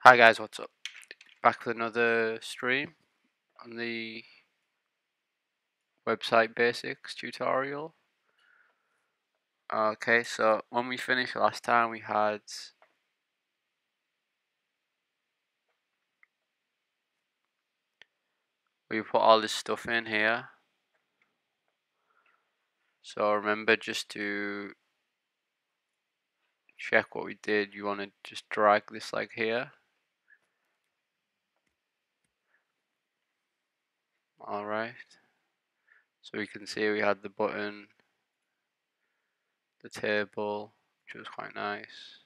Hi guys, what's up? Back with another stream on the website basics tutorial. Okay, so when we finished last time we put all this stuff in here. So remember, just to check what we did, you want to just drag this like here. Alright, so we can see we had the button, the table, which was quite nice,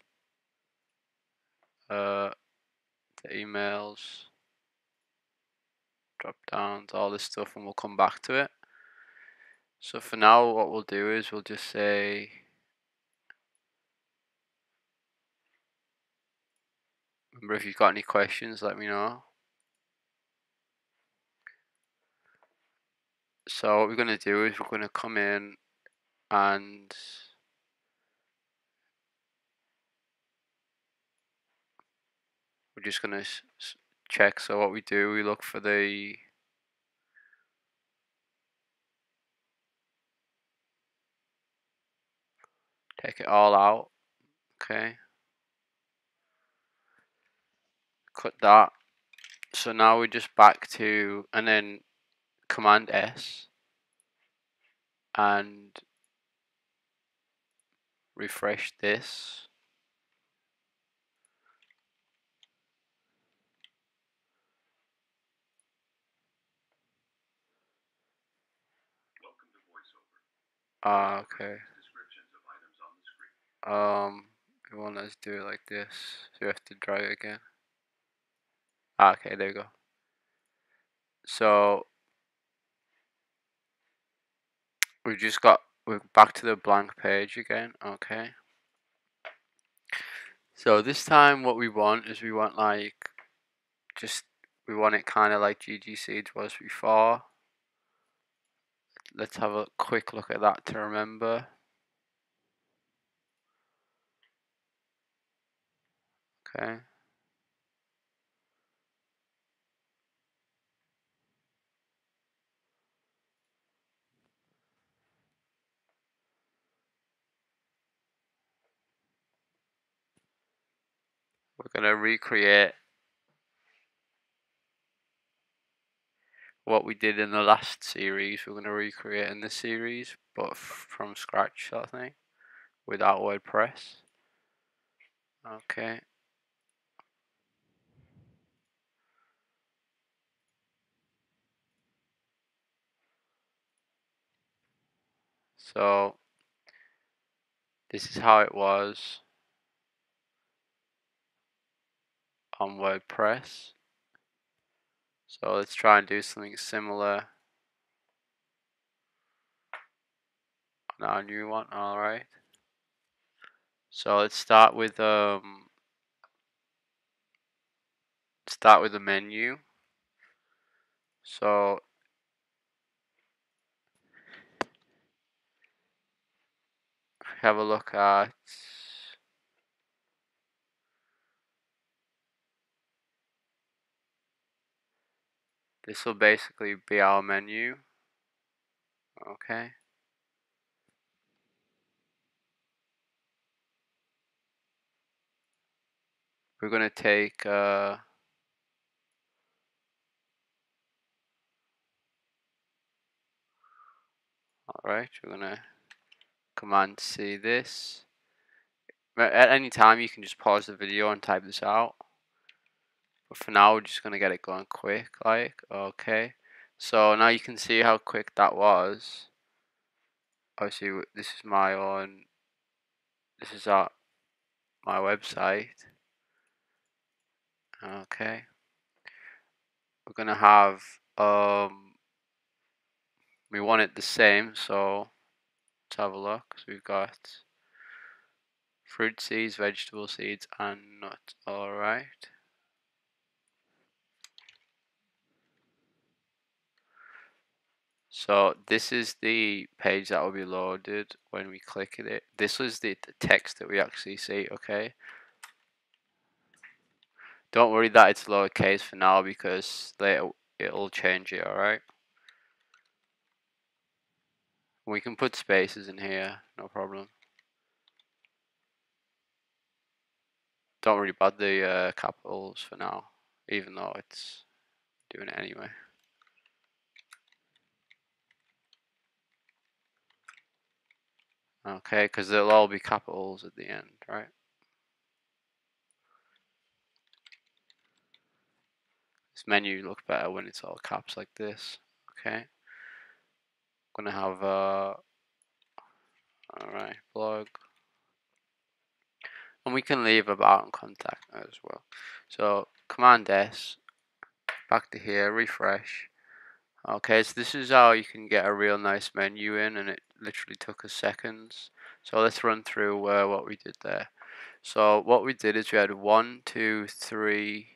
the emails, drop downs, all this stuff, and we'll come back to it. So for now what we'll do is we'll just say remember, if you've got any questions, let me know. So what we're going to do is we're going to come in and we're just going to check. So what we do, we look for the take it all out. Okay. Cut that. So now we're just back to, and then Command S and refresh this. Okay. We want us to do it like this. So you have to drag it again. Okay, there we go. So we're back to the blank page again. Okay. So this time what we want is we want it kind of like GG Seeds was before. Let's have a quick look at that to remember. Okay. We're going to recreate what we did in the last series. We're going to recreate in this series, but from scratch, sort of thing, without WordPress. Okay. So this is how it was on WordPress. So let's try and do something similar on our new one. All right. So let's start with the menu. So have a look at this. Will basically be our menu. Okay. We're going to take all right, we're going to Command C this. At any time you can just pause the video and type this out. But for now we're just going to get it going quick, like. Okay. So now you can see how quick that was. Obviously this is my own, this is my website. Okay. We're going to have we want it the same, so let's have a look. So we've got fruit seeds, vegetable seeds, and nuts. Alright. So this is the page that will be loaded when we click it. This was the text that we actually see, okay? Don't worry that it's lowercase for now, because later it'll change it, alright? We can put spaces in here, no problem. Don't worry about the capitals for now, even though it's doing it anyway. Okay, because they'll all be capitals at the end, right? This menu looks better when it's all caps like this. Okay. Gonna have alright, blog. And we can leave about and contact as well. So Command S, back to here, refresh. Okay, so this is how you can get a real nice menu in, and it literally took us seconds. So let's run through what we did there. So what we did is we had 1, 2, 3,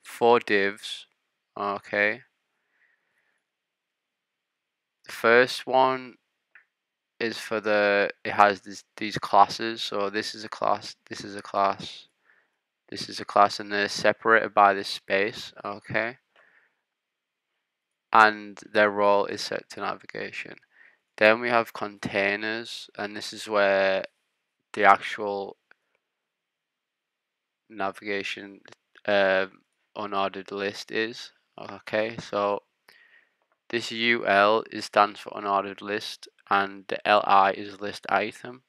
4 divs. Okay. The first one is for it has these classes. So this is a class, this is a class, this is a class, and they're separated by this space. Okay. And their role is set to navigation. Then we have containers, and this is where the actual navigation unordered list is. Okay, so this UL stands for unordered list, and the LI is list item.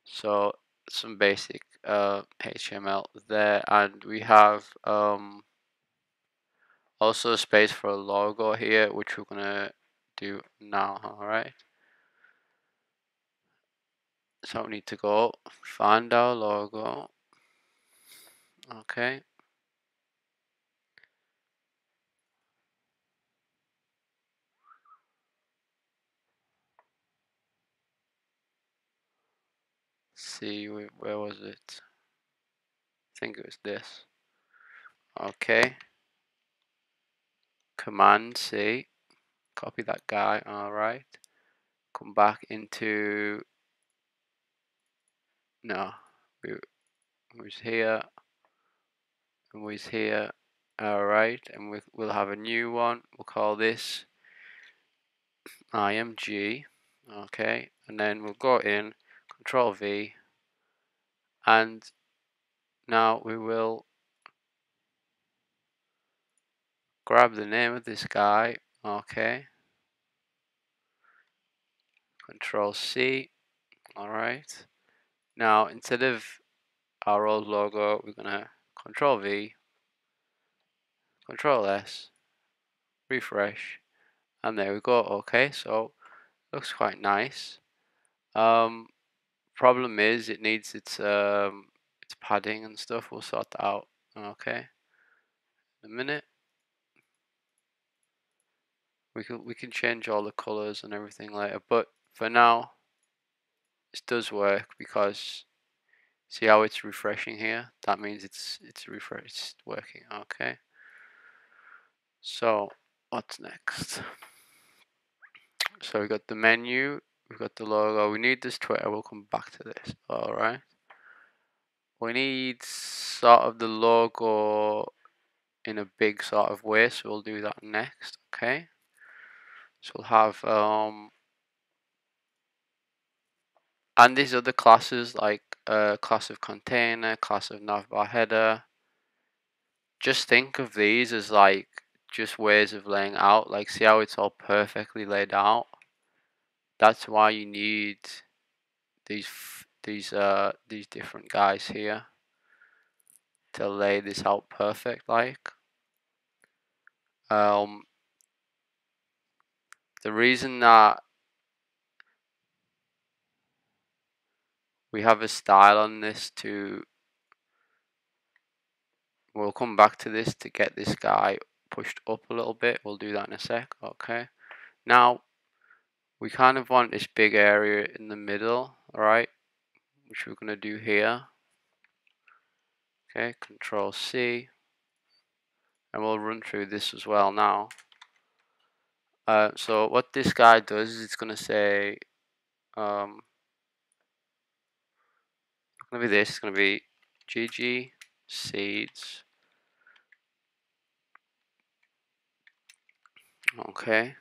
So some basic HTML there, and we have also a space for a logo here, which we're gonna do now. All right. So we need to go find our logo. Okay. See, where was it? I think it was this. Okay. Command C. Copy that guy. All right. Come back into. No, we was here. And was here. All right, and we'll have a new one. We'll call this IMG. Okay, and then we'll go in, Control V, and now we will grab the name of this guy. Okay, Control C. All right. Now instead of our old logo, we're gonna Control V, Control S, refresh, and there we go. Okay, so looks quite nice. Problem is it needs its padding and stuff. We'll sort that out. Okay, in a minute. We can change all the colors and everything later, but for now, this does work because see how it's refreshing here. That means it's it's working. Okay. So what's next? So we got the menu, we've got the logo. We need this Twitter. We'll come back to this. All right. We need sort of the logo in a big sort of way, so we'll do that next. Okay. So we'll have and these other classes like class of container, class of navbar header. Just think of these as like just ways of laying out. Like see how it's all perfectly laid out. That's why you need these different guys here to lay this out perfect. Like the reason that we have a style on this we'll come back to this to get this guy pushed up a little bit. We'll do that in a sec. Okay. Now we kind of want this big area in the middle, alright, which we're gonna do here. Okay, Control C, and we'll run through this as well now. So what this guy does is it's gonna say it's gonna be this, it's gonna be GG seeds. Okay.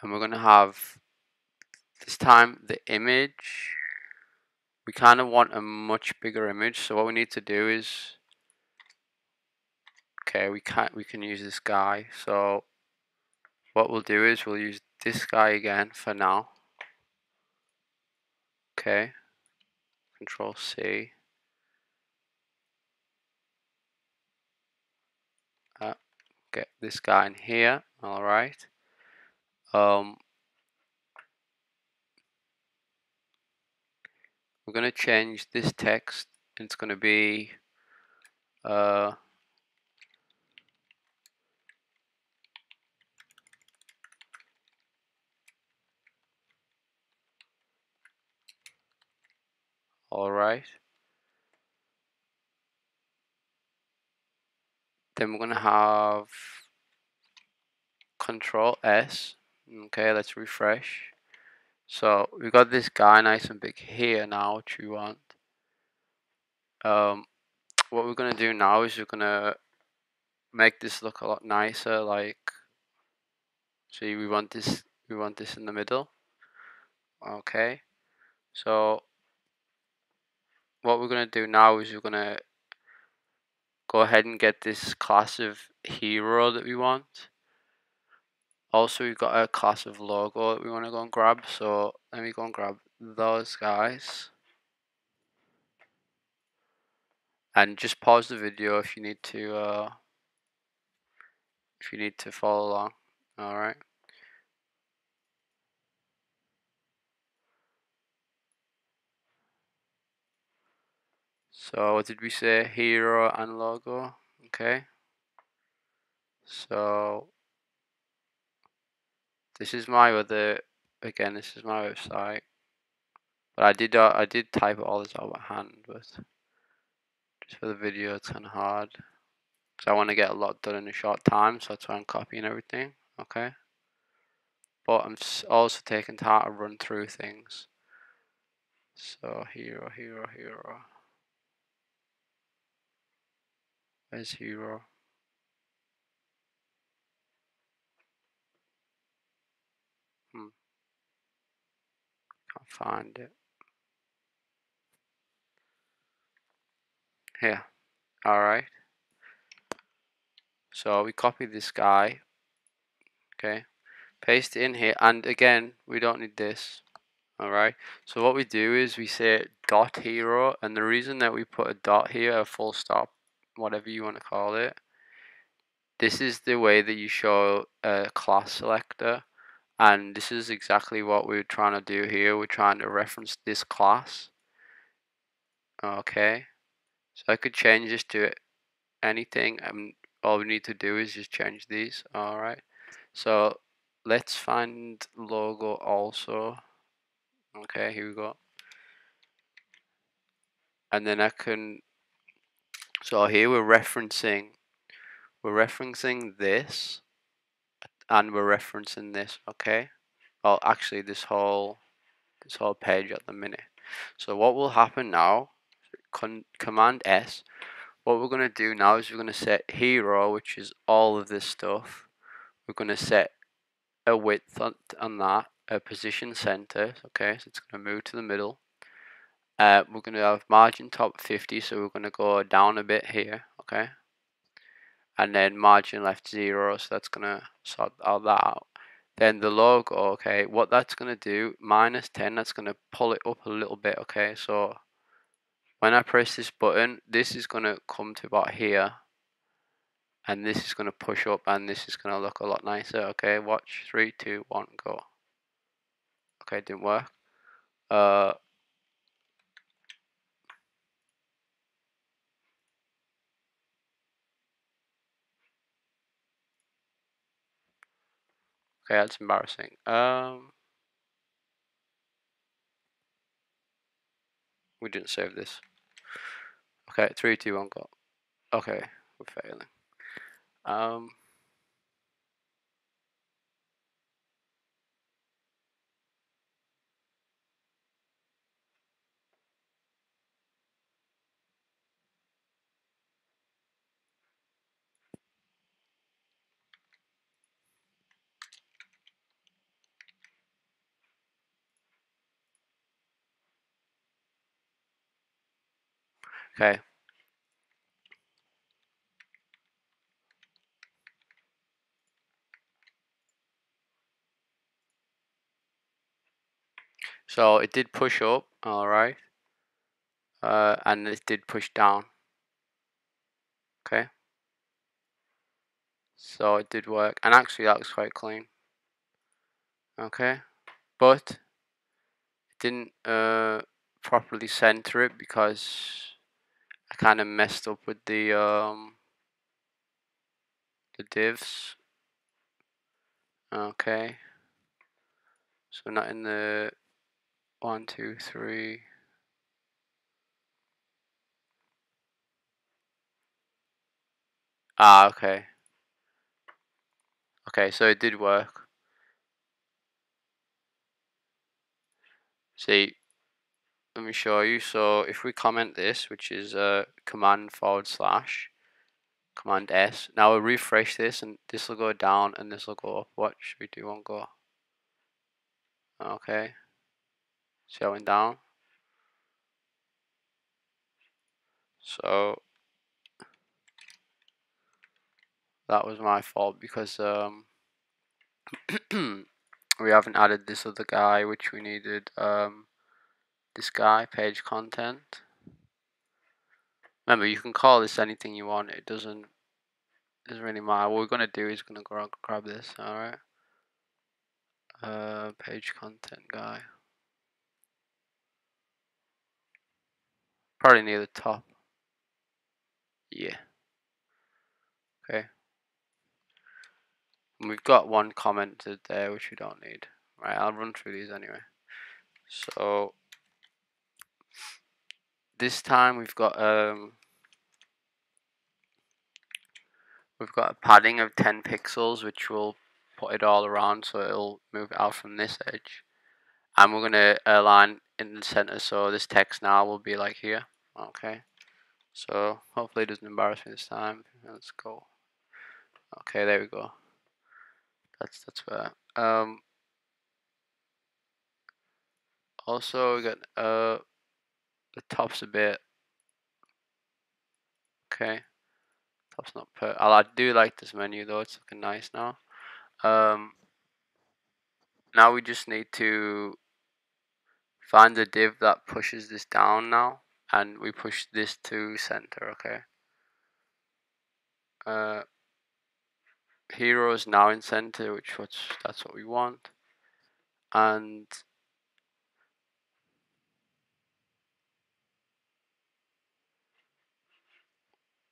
And we're gonna have this time the image. We kind of want a much bigger image, so what we need to do is, okay, we can use this guy. So what we'll do is we'll use this guy again for now. Okay, Control C. Get this guy in here. All right. We're gonna change this text. It's gonna be all right. Then we're gonna have Control S. Okay, let's refresh. So we got this guy nice and big here now, which we want. What we're gonna do now is we're gonna make this look a lot nicer. Like, see, we want this in the middle. Okay, so what we're gonna do now is we're gonna go ahead and get this class of hero that we want. Also, we've got a class of logo that we want to go and grab. So let me go and grab those guys. And just pause the video if you need to follow along. All right. So what did we say? Hero and logo. Okay. So this is my other. Again, this is my website. But I did type all this out by hand, but just for the video, it's kind of hard. Because I want to get a lot done in a short time, so that's why I'm copying everything. Okay. But I'm also taking time to run through things. So hero. Where's hero? Can't find it. Here. Alright. So we copy this guy. Okay. Paste it in here. And again, we don't need this. Alright. So what we do is we say dot hero. And the reason that we put a dot here, a full stop, whatever you want to call it, this is the way that you show a class selector. And this is exactly what we're trying to do here. We're trying to reference this class. Okay. So I could change this to anything. All we need to do is just change these. Alright. So let's find logo also. Okay, here we go. And then I can, so here we're referencing this, and we're referencing this, okay? Well, actually this whole page at the minute. So what will happen now, Command S, what we're going to do now is we're going to set hero, which is all of this stuff. We're going to set a width on that, a position center, okay? So it's going to move to the middle. We're going to have margin top 50, so we're going to go down a bit here, okay? And then margin left 0, so that's going to sort all that out. Then the logo, okay, what that's going to do, -10, that's going to pull it up a little bit, okay? So when I press this button, this is going to come to about here. And this is going to push up, and this is going to look a lot nicer, okay? Watch, 3, 2, 1, go. Okay, didn't work. Okay, that's embarrassing. We didn't save this. Okay, 3, 2, 1, go. Okay, we're failing. Okay. So it did push up, alright. And it did push down. Okay. So it did work. And actually that was quite clean. Okay. But it didn't properly center it because I kind of messed up with the divs. Okay. So not in the 1, 2, 3. Ah, okay. Okay, so it did work. See, let me show you. So if we comment this, which is command / command S. Now we'll refresh this and this will go down and this will go up. What should we do? One go. Okay. See how it went down? So that was my fault because we haven't added this other guy which we needed this guy, page content. Remember, you can call this anything you want. It doesn't really matter. What we're gonna do is gonna grab this. All right. Page content guy. Probably near the top. Yeah. Okay. And we've got one commented there which we don't need. Right. I'll run through these anyway. So this time we've got a padding of 10 pixels which will put it all around so it'll move out from this edge. And we're gonna align in the center so this text now will be like here. Okay. So hopefully it doesn't embarrass me this time. Let's go. Okay, there we go. That's fair. Also we got the top's a bit okay. Top's not per. I do like this menu though. It's looking nice now. Now we just need to find the div that pushes this down now, and we push this to center. Okay. Hero is now in center, that's what we want, and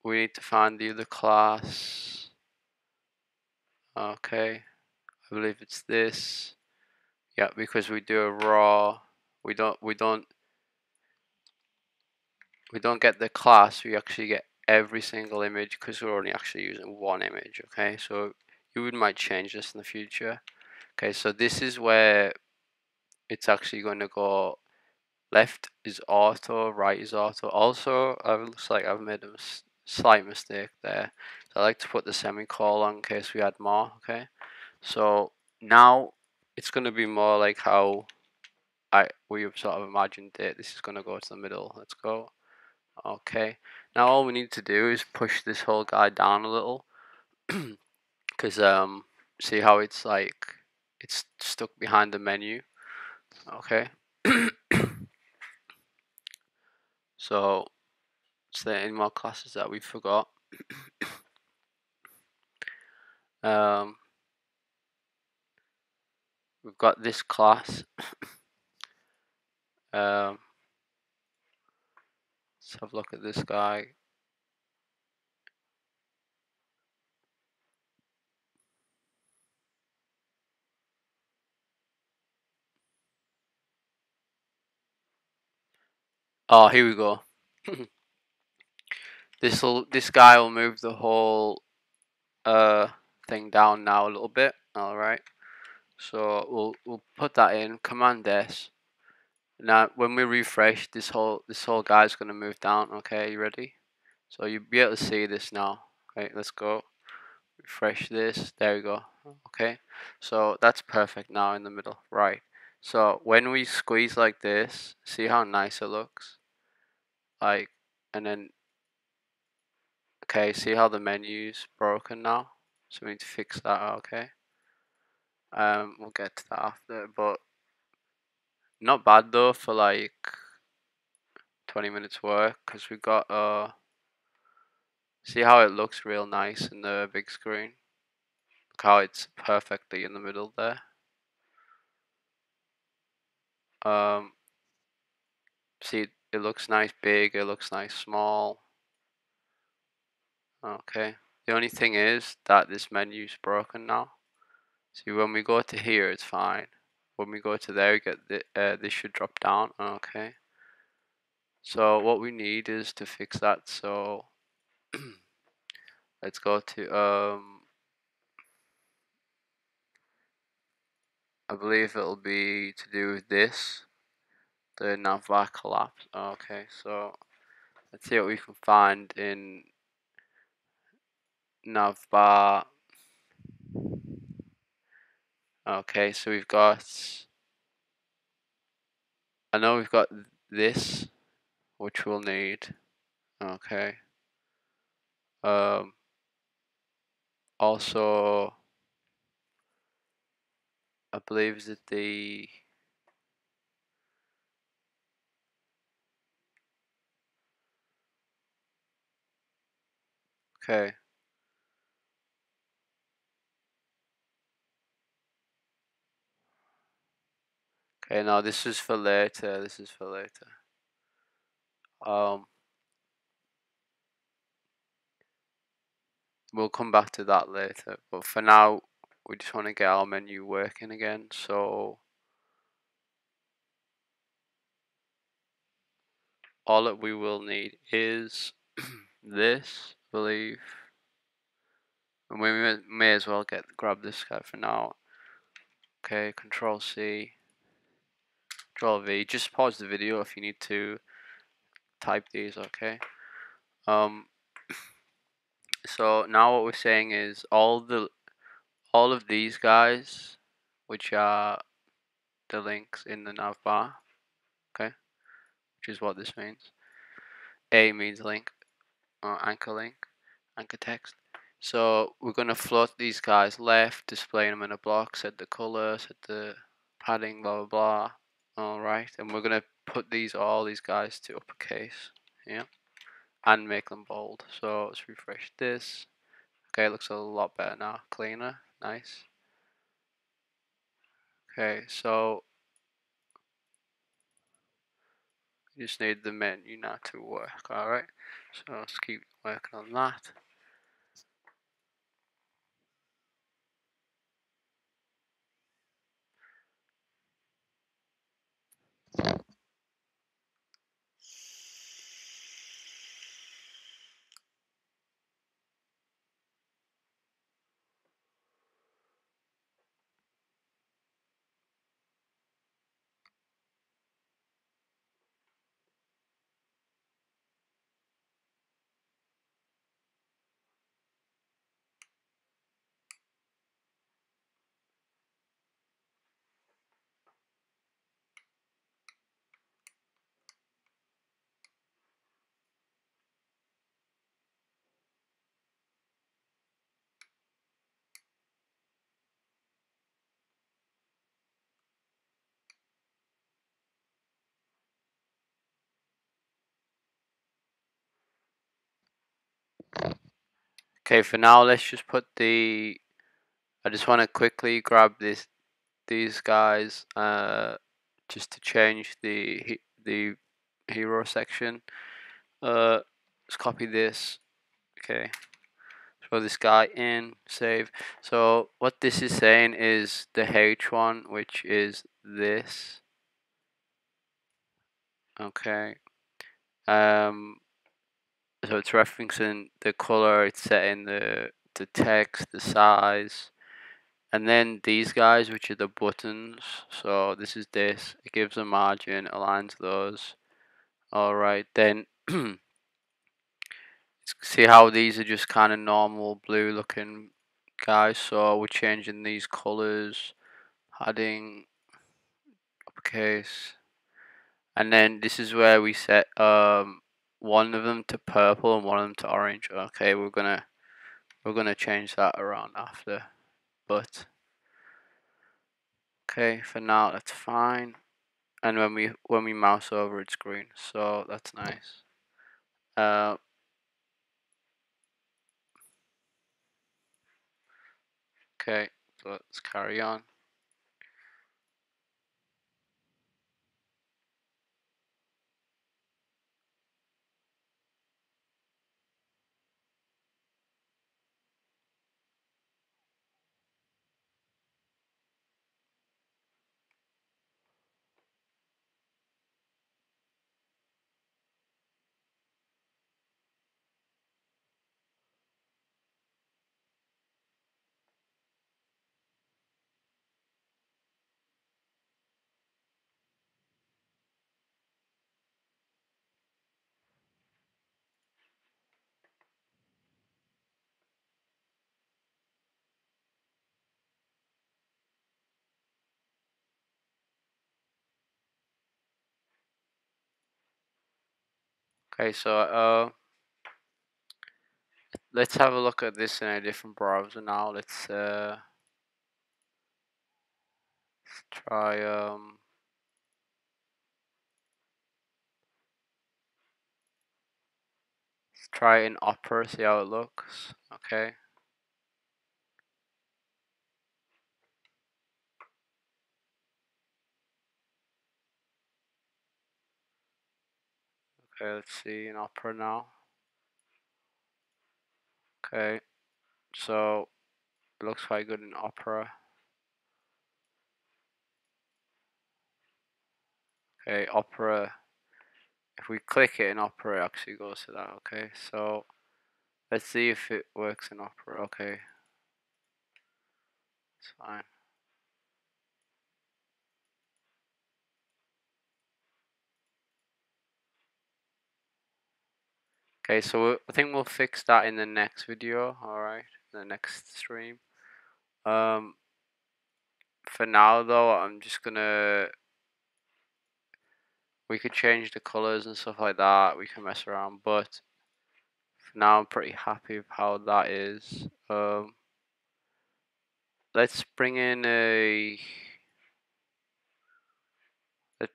we need to find the other class. Okay, I believe it's this. Yeah, because we do a raw. We don't get the class. We actually get every single image because we're only actually using one image. Okay, so you might change this in the future. Okay, so this is where it's actually going to go. Left is auto, right is auto. Also, it looks like I've made a slight mistake there. So I like to put the semicolon in case we add more. Okay, so now it's going to be more like how we sort of imagined it. This is going to go to the middle. Let's go. Okay, now all we need to do is push this whole guy down a little, because see how it's like it's stuck behind the menu. Okay. So is there any more classes that we forgot? We've got this class. Let's have a look at this guy. Oh, here we go. This guy will move the whole thing down now a little bit. All right. So we'll put that in Command S. Now when we refresh, this whole guy's gonna move down. Okay, you ready? So you'll be able to see this now. Okay, let's go. Refresh this. There we go. Okay, so that's perfect now in the middle. Right. So when we squeeze like this, see how nice it looks? Like, and then okay, see how the menu's broken now? So we need to fix that, okay? We'll get to that after, but not bad though for like 20 minutes work, because we got see how it looks real nice in the big screen? Look how it's perfectly in the middle there. See, it looks nice big, it looks nice small. Okay, the only thing is that this menu's broken now. See, when we go to here, it's fine. When we go to there, we get this should drop down. Okay. So what we need is to fix that. So let's go to I believe it'll be to do with this, the navbar collapse. Okay, so let's see what we can find in navbar. Okay, so we've got, I know we've got this, which we'll need. Okay. Also, I believe that the okay. Okay, now this is for later. This is for later. We'll come back to that later. But for now, we just want to get our menu working again. So all that we will need is this, I believe. And we may as well grab this guy for now. Okay, Control C, Control V. Just pause the video if you need to type these. Okay. So now what we're saying is all of these guys, which are the links in the navbar. Okay, which is what this means. A means link, or anchor link, anchor text. So we're going to float these guys left, displaying them in a block, set the color, set the padding, blah blah blah. Alright, and we're going to put all these guys to uppercase, yeah, and make them bold. So let's refresh this. Okay, it looks a lot better now, cleaner, nice. Okay, so you just need the menu now to work, alright? So let's keep working on that. Okay, for now let's just put I just want to quickly grab these guys just to change the hero section. Let's copy this. Okay, throw this guy in, save. So what this is saying is the H one, which is this. Okay. So it's referencing the color, it's setting the text, the size, and then these guys, which are the buttons. So this is this. It gives a margin, aligns those. All right, then see how these are just kind of normal blue looking guys. So we're changing these colors, adding uppercase, and then this is where we set one of them to purple and one of them to orange. Okay, we're gonna change that around after, but okay, for now that's fine. And when we mouse over, it's green, so that's nice. Okay, so let's carry on. Okay, so let's have a look at this in a different browser now. Let's try try in Opera, see how it looks. Okay. Okay, let's see in Opera now. Okay, so it looks quite good in Opera. Okay, Opera. If we click it in Opera, it actually goes to that. Okay, so let's see if it works in Opera. Okay, it's fine. Okay, so I think we'll fix that in the next video. All right, the next stream. For now though, I'm just gonna. We could change the colors and stuff like that. We can mess around, but for now, I'm pretty happy with how that is. Let's bring in a.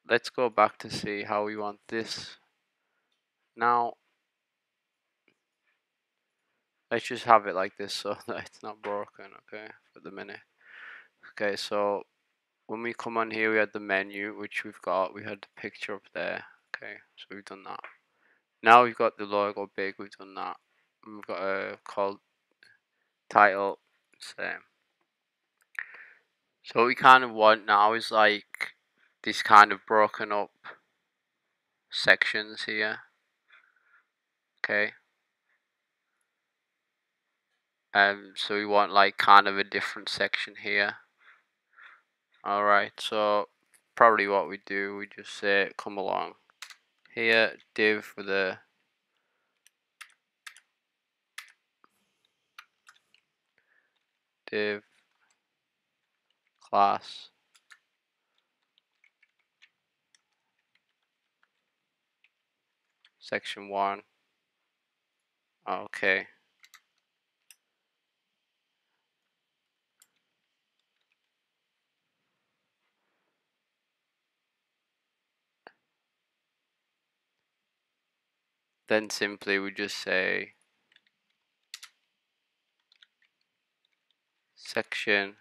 Let's go back to see how we want this. Now, let's just have it like this so that it's not broken. Okay, for the minute. Okay, so when we come on here, we had the menu, which we've got. We had the picture up there. Okay, so we've done that. Now we've got the logo big. We've done that. And we've got a called title. Same. So what we kind of want now is like these kind of broken up sections here. Okay. So we want like kind of a different section here. Alright, so probably what we do, we just say come along here, div with a div class section 1. Okay. Then simply we just say section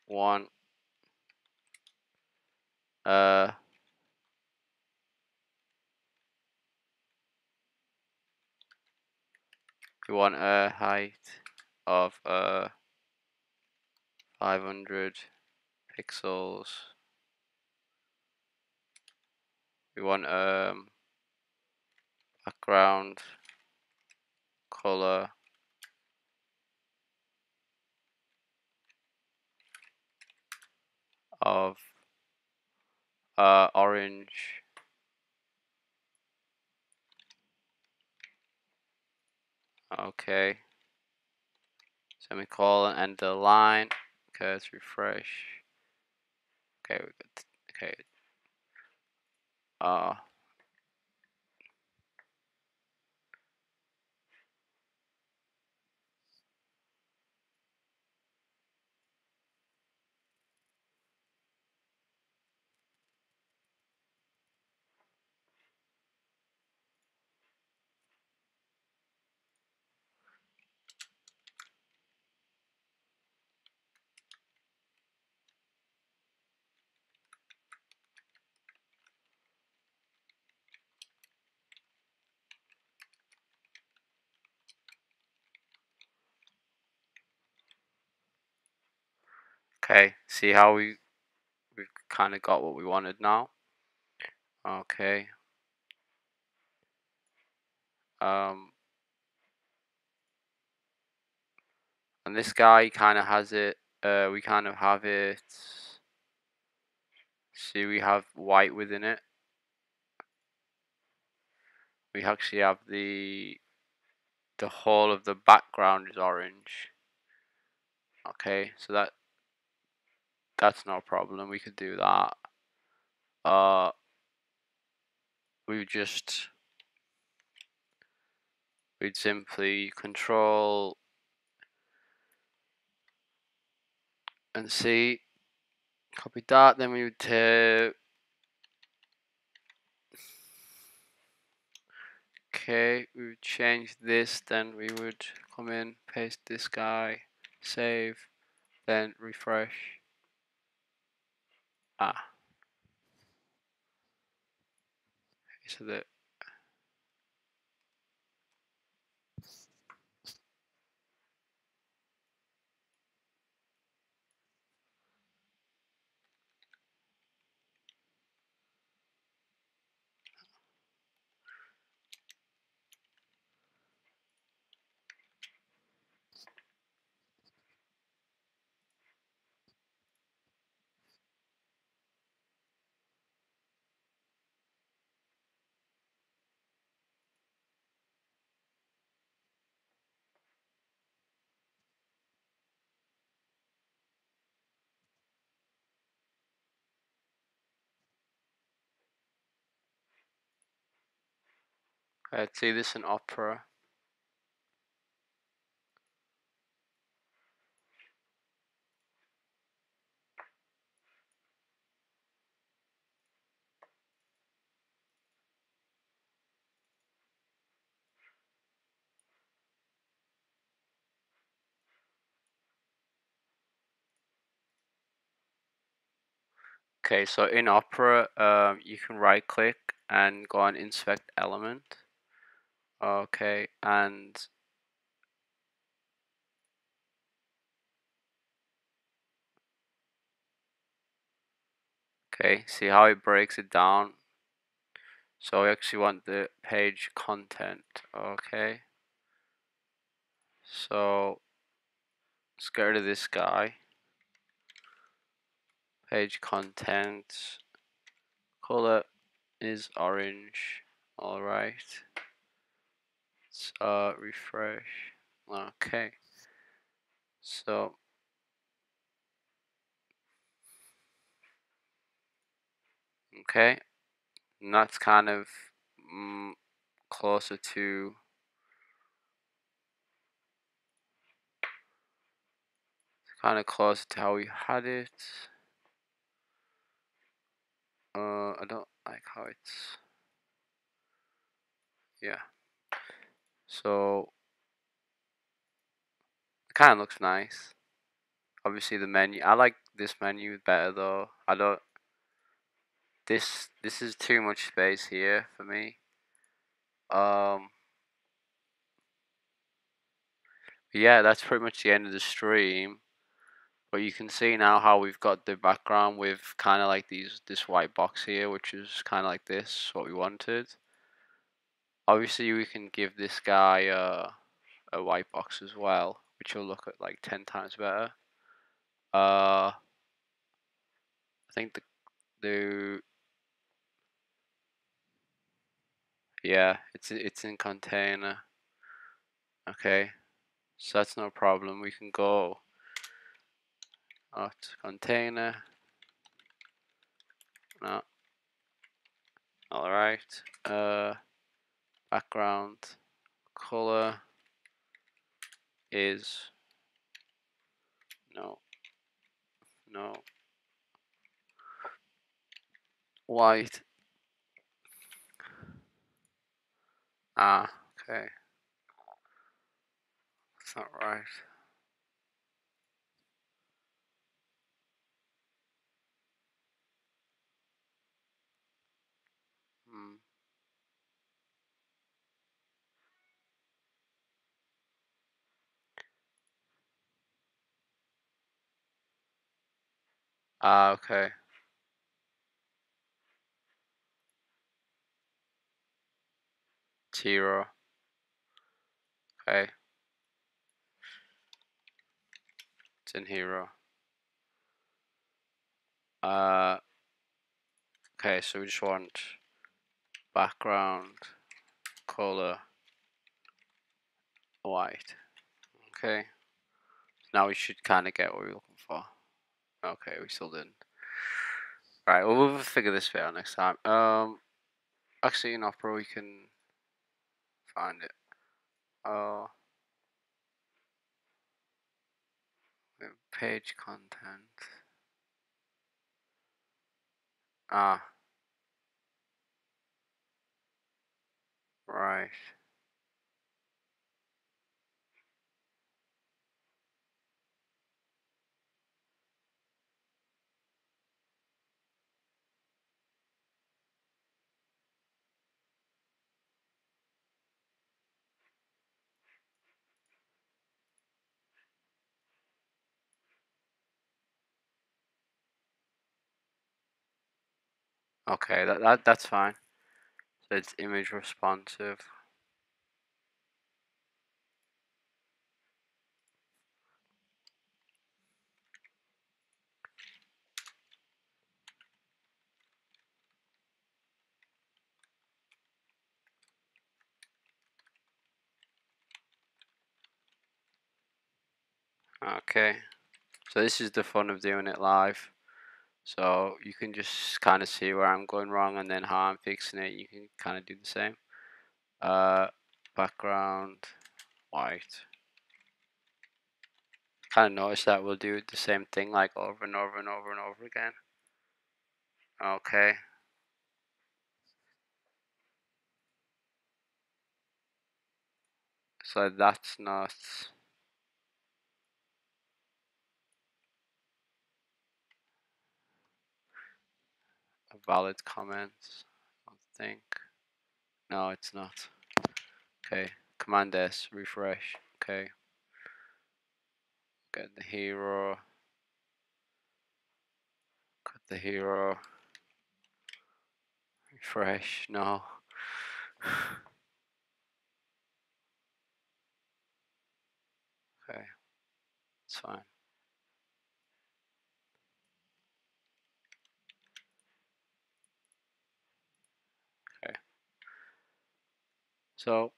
1 we want a height of 500 pixels. We want background color of orange. Okay. Semicolon and the line. Okay, let's refresh. Okay, we got okay. uh okay, see how we've kind of got what we wanted now. Okay. um and this guy kind of has it, we kind of have it, see, we have white within it. We actually have the whole of the background is orange. Okay, so that's no problem, we could do that. We just we'd simply control and C, copy that, then we would okay, we would change this, then we would come in, paste this guy, save, then refresh. So that, let's see this in Opera. Okay, so in Opera, you can right click and go on inspect element. Okay, and okay, see how it breaks it down. So we actually want the page content. Okay, so let's get rid of this guy. Page content, color is orange. All right, so refresh. Okay, so okay, and that's kind of closer to how we had it. I don't like how it's, yeah. So it kind of looks nice. Obviously the menu, I like this menu better though. I don't, this is too much space here for me. Yeah, that's pretty much the end of the stream. But you can see now how we've got the background with kind of like this white box here, which is kind of like this, what we wanted. Obviously we can give this guy a white box as well, which will look at like 10 times better. I think the yeah, it's in container. Okay, so that's no problem. We can go out container. No, Alright. Background color is no white. Ah, okay. That's not right. Hmm. Ah, okay. Zero. Okay. It's in hero. Okay, so we just want background color white. Okay. Now we should kind of get what we're looking for. Okay, we still didn't. Right, well, we'll figure this bit out next time. Actually, in Opera we can find it. Page content. Ah, right. Okay, that's fine. So it's image responsive. Okay. So this is the fun of doing it live. So you can just kind of see where I'm going wrong and then how I'm fixing it. You can kind of do the same. Background white. Kind of notice that we'll do the same thing like over and over and over and over again. Okay. So that's not a valid comment, I don't think. No, it's not. Okay. Command S, refresh. Okay. Get the hero. Cut the hero. Refresh. No. Okay. It's fine. Okay. So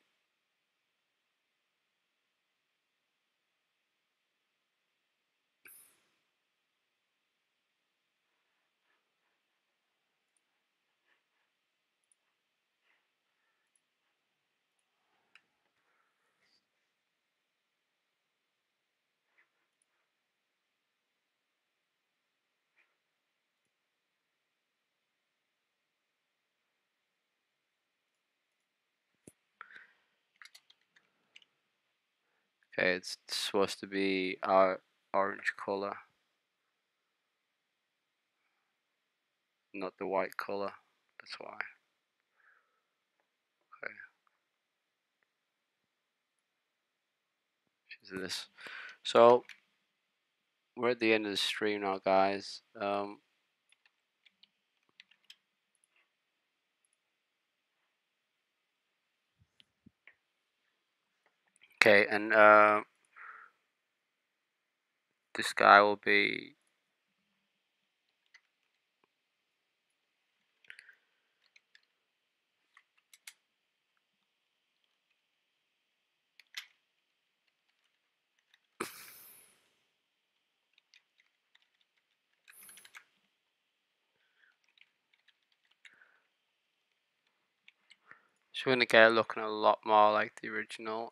okay, it's supposed to be our orange color, not the white color. That's why. Okay. This. So we're at the end of the stream now, guys. Okay, and this guy will be So we're gonna get it looking a lot more like the original.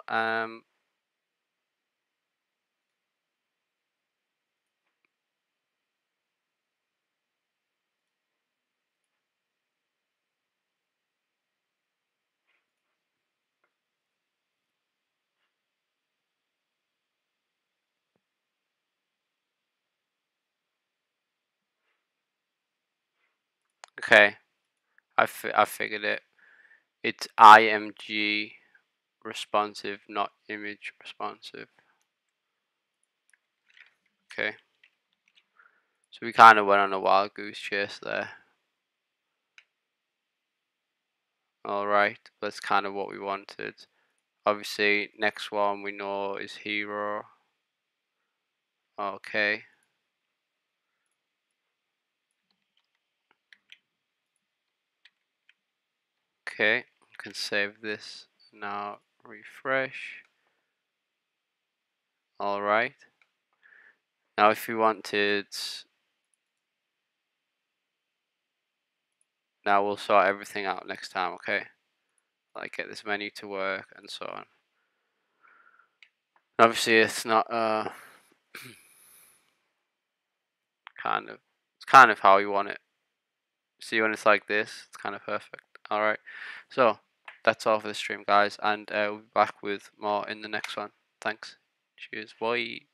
Okay, I figured it. It's IMG responsive, not image responsive. Okay. So we kind of went on a wild goose chase there. Alright, that's kind of what we wanted. Obviously, next one we know is hero. Okay. Okay, you can save this now. Refresh. Alright. Now if we wanted, now we'll sort everything out next time, okay? Like get this menu to work and so on. Obviously it's not it's kind of how you want it. See, when it's like this, it's kind of perfect. Alright, so that's all for the stream, guys, and we'll be back with more in the next one. Thanks. Cheers, bye.